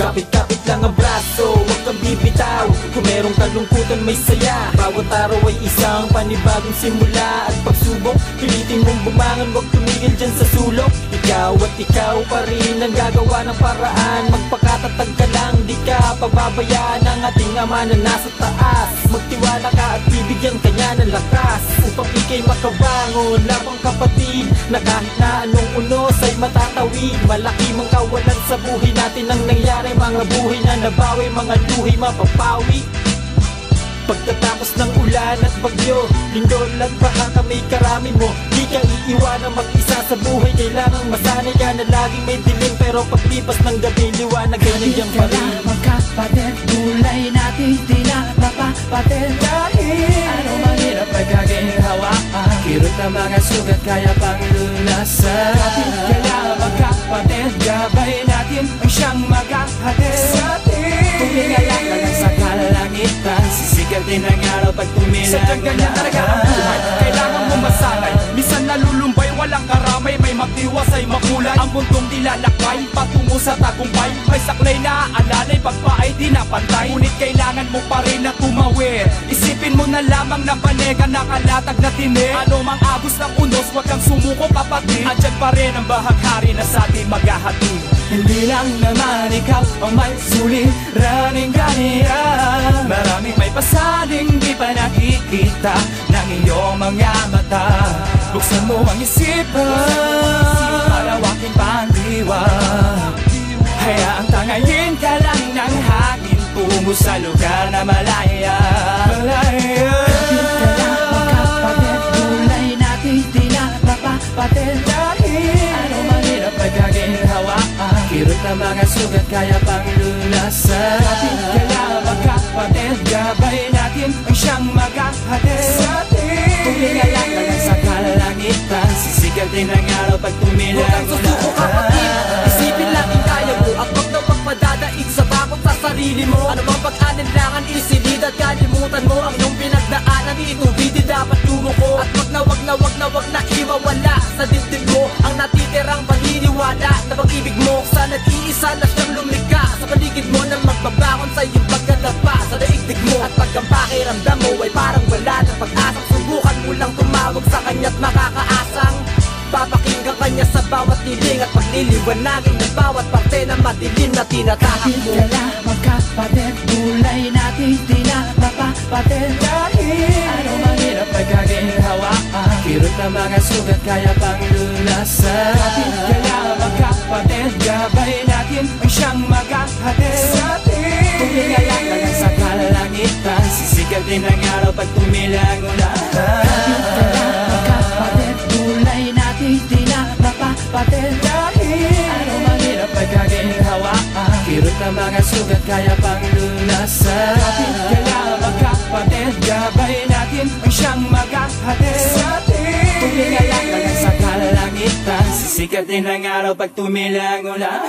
Kapit-kapit lang ang braso, huwag kang bibitaw. Kung merong kalungkutan may saya, bawat araw ay isang panibagong simula at pagsubok. Pilitin mong bumangon, huwag tumigil dyan sa sulok. Ikaw at ikaw pa rin ang gagawa ng paraan. Magpakatatag ka lang, di ka pababayaan ng ating Ama na nasa taas. Magtiwala ka at bibigyan ka niya ng lakas upang ika'y makabangon labang kapatid, na kahit na anong unos ay matatawid. Malaki mang kawalan sa buhay natin ang nangyari, mga buhay na nabawi, mga luhi mapapawi. Pagtatapos ng ulan at bagyo, lindol at baha kami karami mo. Di ka iiwanan mag-isa sa buhay, kailangang masanay ka na laging may dilim. Pero paglipas ng gabi, liwanag ay nandiyan pa rin. Magkapatid, gulay natin di na mapapatid. Dahil ano mahirap ay kaginhawaan, kirot na mga sugat kaya pang lulasan. Kaya magkapatid, gabay natin ang siyang maghahatid sa atin. Tuminga lang lang sa kalangitan, sisikat din ang araw pag tumilang. Sadyang ganyan talaga ang buhay, kailangan mo masanay. Minsan nalulumbay, walang karamay, may magtiwasay makulay. Ang mundong dilalakbay, patungo sa tagumpay. May saklay na aalalay, pagpaay di napantay. Ngunit kailangan mo pa rin na tumawid. Isipin mo na lamang na panega, nakalatag na tinig. Ano mang agos ng unos, wag kang sumuko kapatid. Andyan pa rin ang bahaghari na sa ating maghahatid. Hindi lang naman ikaw ang may suliraning ganira, maraming may pasaling di pa nakikita ng iyong mga mata. Buksan mo ang isipan, palawakin pa ang diwa. Hayaang tangayin ka lang ng hangin tungo sa lugar na malaya. Kapit ka lang magkapatid, gulay natin di na mapapatid. Dahil ano mahirap ay kaginhawaan, kirot na mga sugat kaya pang lulasan. Kapit ka lang magkapatid, gabay natin ang siyang maghahatid sa atin. Tuminga lang lang sa kalangitan, sisikat din ang araw pag tumilang. Huwag kang susuko kapatid, isipin lang ang kaya mo at huwag na magpadadaig sa takot sa sarili mo. Ano bang pag-alinlangan, isilid at kalimutan mo ang iyong pinagdaanan. Itubidi dapat lumuko at wag na iwawala sa dibdib mo ang natitirang paniniwala na pag-ibig mo sa nag-iisa na siyang lumika sa paligid mo na magbabangon sa iyong pagkalapa sa daigdig mo. At pag ang pakiramdam mo ay parang wala ng pag-asang, subukan mo lang tumawag sa kanya't makakaasang papakinggan kanya sa bawat niling at pagliliwanagin ng bawat parte na madilim na tinatahak mo. Kapit ka lang magkapatid, gulay natin di na mapapatid. Dahil ano mahirap ay kaginhawaan, kirot na mga sugat kaya pang lulasan. Kapit ka lang magkapatid, gabay natin ang siyang maghahatid sa atin. Tuminga lang lang sa kalangitan, sisikat din ang araw pag tumilang ulan. Kapit ka lang magkapatid, gulay natin di na mapapatid. Dahil ano mahirap ay kaginhawaan, kirot na mga sugat kaya pang lulasan. Kapit ka lang magkapatid, gabay natin ang siyang maghahatid sa atin. Tuminga lang lang sa kalangitan, sisikat din ang araw pag tumilang ulan.